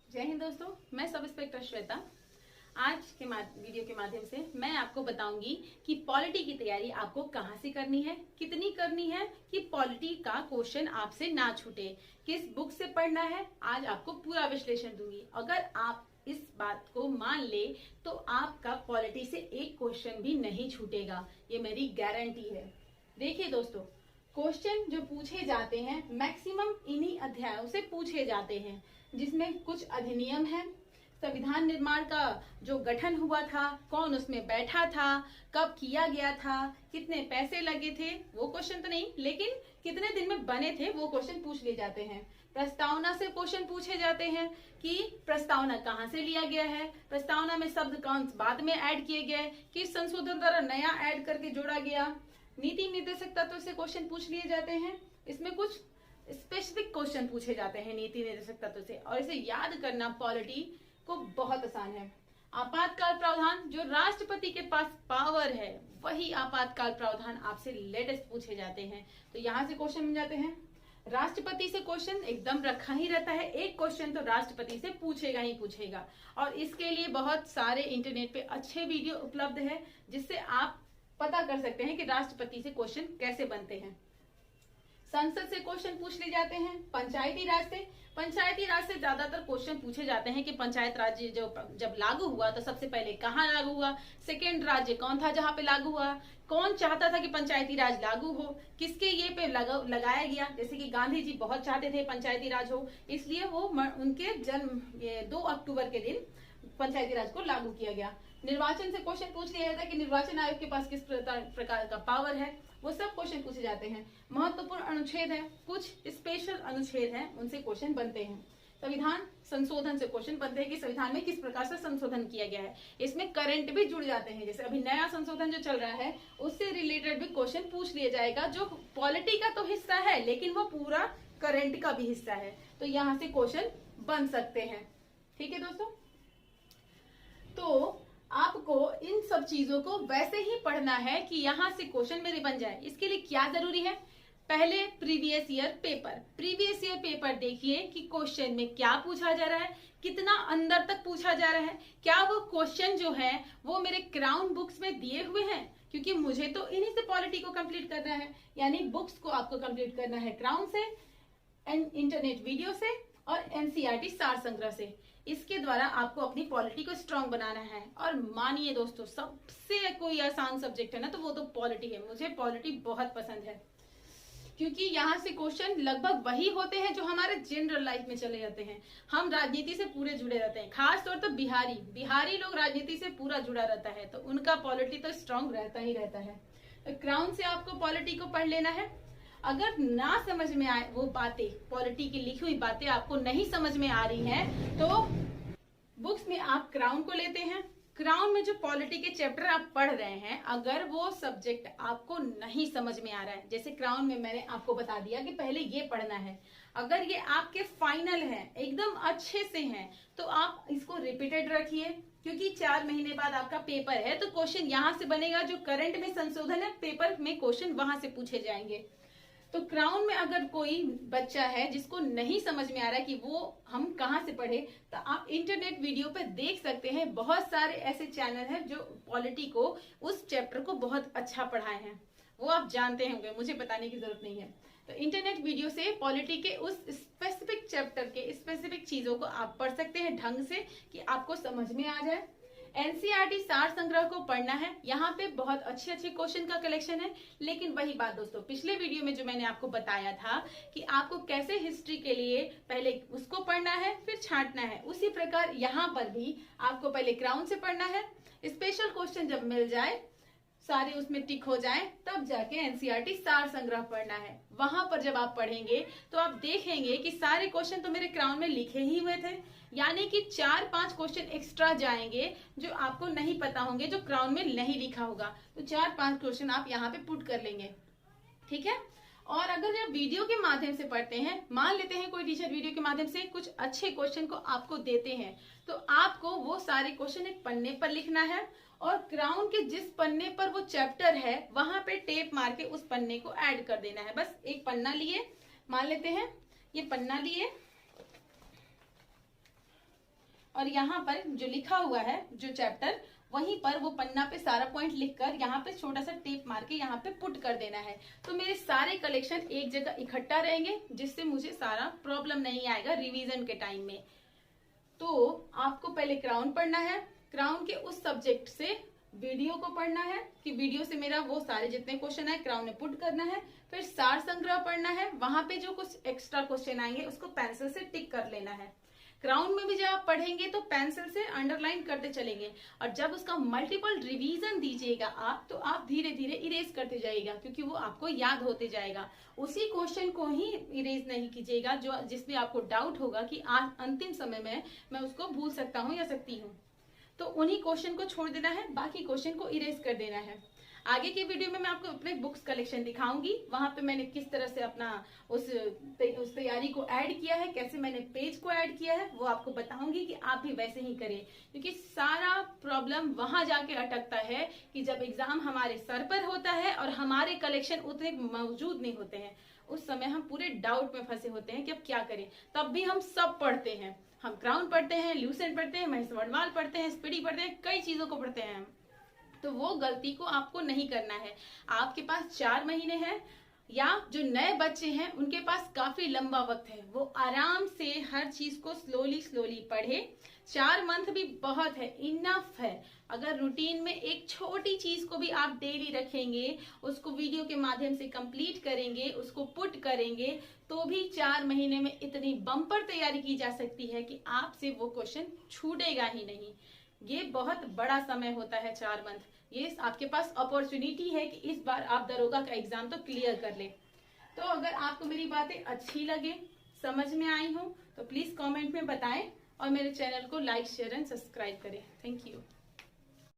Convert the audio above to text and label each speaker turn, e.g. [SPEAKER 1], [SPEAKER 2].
[SPEAKER 1] जय हिंद दोस्तों, मैं सब इंस्पेक्टर श्वेता। आज के वीडियो के माध्यम से मैं आपको बताऊंगी कि पॉलिटी की तैयारी आपको कहाँ से करनी है, कितनी करनी है कि पॉलिटी का क्वेश्चन आपसे ना छूटे, किस बुक से पढ़ना है। आज आपको पूरा विश्लेषण दूंगी। अगर आप इस बात को मान ले तो आपका पॉलिटी से एक क्वेश्चन भी नहीं छूटेगा, ये मेरी गारंटी है। देखिए दोस्तों, क्वेश्चन जो पूछे जाते हैं मैक्सिमम इन्हीं अध्यायों से पूछे जाते हैं, जिसमें कुछ अधिनियम है, संविधान निर्माण का जो गठन हुआ था, कौन उसमें बैठा था, कब किया गया था, कितने पैसे लगे थे, वो क्वेश्चन तो नहीं, लेकिन कितने दिन में बने थे वो क्वेश्चन पूछ लिए जाते हैं। प्रस्तावना से क्वेश्चन पूछे जाते हैं कि प्रस्तावना कहाँ से लिया गया है, प्रस्तावना में शब्द कौन बाद में ऐड किए गए, किस संशोधन द्वारा नया ऐड करके जोड़ा गया। नीति निर्देशक तत्व से क्वेश्चन पूछ लिए जाते हैं, इसमें कुछ स्पेसिफिक क्वेश्चन पूछे जाते हैं नीति निर्देशक तत्व से, और इसे याद करना पॉलिटी को बहुत आसान है। आपातकाल प्रावधान, जो राष्ट्रपति के पास पावर है वही आपातकाल प्रावधान आपसे लेटेस्ट पूछे जाते हैं, तो यहाँ से क्वेश्चन मिल जाते हैं। राष्ट्रपति से क्वेश्चन एकदम रखा ही रहता है, एक क्वेश्चन तो राष्ट्रपति से पूछेगा ही पूछेगा, और इसके लिए बहुत सारे इंटरनेट पे अच्छे वीडियो उपलब्ध है जिससे आप पता कर सकते हैं कि राष्ट्रपति से क्वेश्चन कैसे बनते हैं। संसद से क्वेश्चन पूछ लिए जाते हैं। पंचायती राज से ज्यादातर क्वेश्चन पूछे जाते हैं कि पंचायत राज जो जब लागू हुआ तो सबसे पहले कहाँ लागू हुआ, सेकेंड राज्य कौन था जहाँ पे लागू हुआ, कौन चाहता था कि पंचायती राज लागू हो, किसके ये पे लगाया गया। जैसे कि गांधी जी बहुत चाहते थे पंचायती राज हो, इसलिए वो उनके जन्म 2 अक्टूबर के दिन पंचायती राज को लागू किया गया। निर्वाचन से क्वेश्चन पूछ लिया जाता है कि निर्वाचन आयोग के पास किस प्रकार का पावर है, वो सब क्वेश्चन पूछे जाते हैं। महत्वपूर्ण अनुच्छेद है, कुछ स्पेशल अनुच्छेद हैं, उनसे क्वेश्चन बनते हैं। संविधान संशोधन से क्वेश्चन बनते हैं कि संविधान में किस प्रकार से संशोधन किया गया है। इसमें करंट भी जुड़ जाते हैं, जैसे अभी नया संशोधन जो चल रहा है उससे रिलेटेड भी क्वेश्चन पूछ लिया जाएगा, जो पॉलिटी का तो हिस्सा है लेकिन वो पूरा करंट का भी हिस्सा है, तो यहाँ से क्वेश्चन बन सकते हैं। ठीक है दोस्तों, तो आपको इन सब चीजों को वैसे ही पढ़ना है कि यहाँ से क्वेश्चन मेरे बन जाए। इसके लिए क्या जरूरी है, पहले प्रीवियस ईयर पेपर देखिए कि क्वेश्चन में क्या पूछा जा रहा है, कितना अंदर तक पूछा जा रहा है, क्या वो क्वेश्चन जो है वो मेरे क्राउन बुक्स में दिए हुए हैं, क्योंकि मुझे तो इन्हीं से पॉलिटी को कंप्लीट करना है। यानी बुक्स को आपको कंप्लीट करना है क्राउन से, इंटरनेट वीडियो से और एनसीईआरटी सार संग्रह से। इसके द्वारा आपको अपनी पॉलिटी को स्ट्रांग बनाना है। और मानिए दोस्तों, सबसे कोई आसान सब्जेक्ट है ना तो वो तो पॉलिटी है। मुझे पॉलिटी बहुत पसंद है क्योंकि यहाँ से क्वेश्चन लगभग वही होते हैं जो हमारे जनरल लाइफ में चले जाते हैं। हम राजनीति से पूरे जुड़े रहते हैं, खास तौर पर बिहारी लोग राजनीति से पूरा जुड़ा रहता है, तो उनका पॉलिटी तो स्ट्रांग रहता ही रहता है। तो क्राउन से आपको पॉलिटी को पढ़ लेना है। अगर ना समझ में आए वो बातें, पॉलिटी की लिखी हुई बातें आपको नहीं समझ में आ रही हैं, तो बुक्स में आप क्राउन को लेते हैं। क्राउन में जो पॉलिटी के चैप्टर आप पढ़ रहे हैं, अगर वो सब्जेक्ट आपको नहीं समझ में आ रहा है, जैसे क्राउन में मैंने आपको बता दिया कि पहले ये पढ़ना है, अगर ये आपके फाइनल है, एकदम अच्छे से हैं, तो आप इसको रिपीटेड रखिए, क्योंकि 4 महीने बाद आपका पेपर है, तो क्वेश्चन यहाँ से बनेगा। जो करंट में संशोधन है पेपर में क्वेश्चन वहां से पूछे जाएंगे। तो क्राउन में अगर कोई बच्चा है जिसको नहीं समझ में आ रहा है कि वो हम कहाँ से पढ़े, तो आप इंटरनेट वीडियो पे देख सकते हैं। बहुत सारे ऐसे चैनल हैं जो पॉलिटी को, उस चैप्टर को बहुत अच्छा पढ़ाए हैं, वो आप जानते होंगे, मुझे बताने की जरूरत नहीं है। तो इंटरनेट वीडियो से पॉलिटी के उस स्पेसिफिक चैप्टर के स्पेसिफिक चीजों को आप पढ़ सकते हैं ढंग से कि आपको समझ में आ जाए। एनसीईआरटी सार संग्रह को पढ़ना है, यहाँ पे बहुत अच्छे अच्छे क्वेश्चन का कलेक्शन है। लेकिन वही बात दोस्तों, पिछले वीडियो में जो मैंने आपको बताया था कि आपको कैसे हिस्ट्री के लिए पहले उसको पढ़ना है फिर छांटना है, उसी प्रकार यहाँ पर भी आपको पहले क्राउन से पढ़ना है। स्पेशल क्वेश्चन जब मिल जाए, सारे उसमें टिक हो जाए, तब जाके एनसीईआरटी सार संग्रह पढ़ना है। वहां पर जब आप पढ़ेंगे तो आप देखेंगे कि सारे क्वेश्चन तो मेरे क्राउन में लिखे ही हुए थे, यानी कि 4-5 क्वेश्चन एक्स्ट्रा जाएंगे जो आपको नहीं पता होंगे, जो क्राउन में नहीं लिखा होगा, तो 4-5 क्वेश्चन आप यहाँ पे पुट कर लेंगे। ठीक है, और अगर जब वीडियो के माध्यम से पढ़ते हैं, मान लेते हैं कोई टीचर वीडियो के माध्यम से कुछ अच्छे क्वेश्चन को आपको देते हैं, तो आपको वो सारे क्वेश्चन एक पन्ने पर लिखना है, और क्राउन के जिस पन्ने पर वो चैप्टर है वहां पे टेप मार के उस पन्ने को ऐड कर देना है। बस एक पन्ना लिए, मान लेते हैं ये पन्ना लिए, और यहाँ पर जो लिखा हुआ है जो चैप्टर, वहीं पर वो पन्ना पे सारा पॉइंट लिखकर यहाँ पे छोटा सा टेप मार के यहाँ पे पुट कर देना है। तो मेरे सारे कलेक्शन एक जगह इकट्ठा रहेंगे, जिससे मुझे सारा प्रॉब्लम नहीं आएगा रिवीजन के टाइम में। तो आपको पहले क्राउन पढ़ना है, क्राउन के उस सब्जेक्ट से वीडियो को पढ़ना है कि वीडियो से मेरा वो सारे जितने क्वेश्चन है क्राउन में पुट करना है। फिर सार संग्रह पढ़ना है, वहां पे जो कुछ एक्स्ट्रा क्वेश्चन आएंगे उसको पेंसिल से टिक कर लेना है। क्राउन में भी जब आप पढ़ेंगे तो पेंसिल से अंडरलाइन करते चलेंगे, और जब उसका मल्टीपल रिवीजन दीजिएगा आप, तो आप धीरे धीरे इरेज करते जाइएगा, क्योंकि वो आपको याद होते जाएगा। उसी क्वेश्चन को ही इरेज नहीं कीजिएगा जो जिसमें आपको डाउट होगा कि आज अंतिम समय में मैं उसको भूल सकता हूँ या सकती हूँ, तो उन्हीं क्वेश्चन को छोड़ देना है, बाकी क्वेश्चन को इरेज कर देना है। आगे की वीडियो में मैं आपको अपने बुक्स कलेक्शन दिखाऊंगी, वहां पे मैंने किस तरह से अपना उस तैयारी को ऐड किया है, कैसे मैंने पेज को ऐड किया है, वो आपको बताऊंगी कि आप भी वैसे ही करें। क्योंकि सारा प्रॉब्लम वहां जाके अटकता है कि जब एग्जाम हमारे सर पर होता है और हमारे कलेक्शन उतने मौजूद नहीं होते हैं, उस समय हम पूरे डाउट में फंसे होते हैं कि अब क्या करें। तब भी हम सब पढ़ते हैं, हम क्राउन पढ़ते हैं, ल्यूसेंट पढ़ते हैं, महेश वर्णमाल पढ़ते हैं, स्पीडी पढ़ते हैं, कई चीजों को पढ़ते हैं। तो वो गलती को आपको नहीं करना है। आपके पास 4 महीने हैं, या जो नए बच्चे हैं उनके पास काफी लंबा वक्त है, वो आराम से हर चीज को स्लोली स्लोली पढ़े। 4 मंथ भी बहुत है, इनफ है। अगर रूटीन में एक छोटी चीज को भी आप डेली रखेंगे, उसको वीडियो के माध्यम से कंप्लीट करेंगे, उसको पुट करेंगे, तो भी 4 महीने में इतनी बम्पर तैयारी की जा सकती है कि आपसे वो क्वेश्चन छूटेगा ही नहीं। ये बहुत बड़ा समय होता है 4 मंथ। ये आपके पास अपॉर्चुनिटी है कि इस बार आप दरोगा का एग्जाम तो क्लियर कर ले। तो अगर आपको मेरी बातें अच्छी लगे, समझ में आई हो, तो प्लीज कमेंट में बताएं और मेरे चैनल को लाइक, शेयर एंड सब्सक्राइब करें। Thank you.